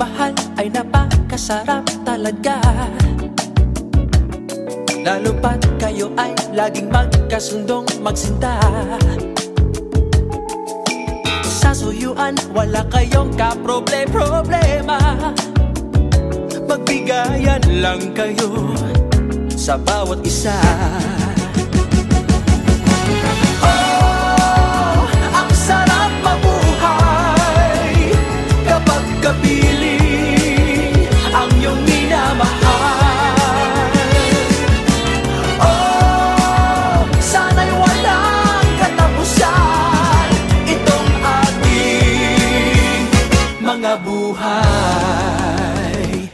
pagmamahal ay napakasarap talaga, lalo pat kayo ay laging magkasundong magsinta. Sa suyuan wala kayong kaproblema, magbigayan lang kayo sa bawat isa. Oh, ang sarap mabuhay kapag kapiling ang iyong minamahal. Oh, sana'y walang katapusan itong ating mga buhay.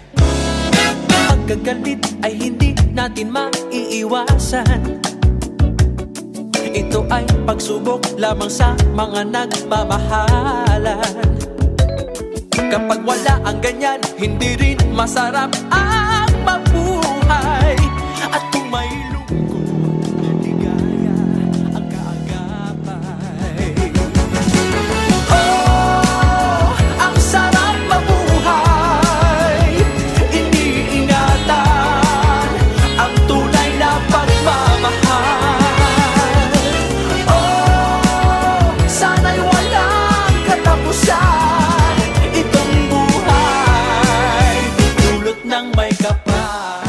Pagkagalit ay hindi natin maiiwasan, ito ay pagsubok lamang sa mga nagmamahalan. Kapag wala ang ganyan, hindi rin masarap ang mabuhay. At kung may lungkot, ligaya ang kaagapay. Oh, ang sarap mabuhay, iniingatan ang tunay na pagmamahal. Sana'y walang katapusan itong buhay, dulot ng may kapal.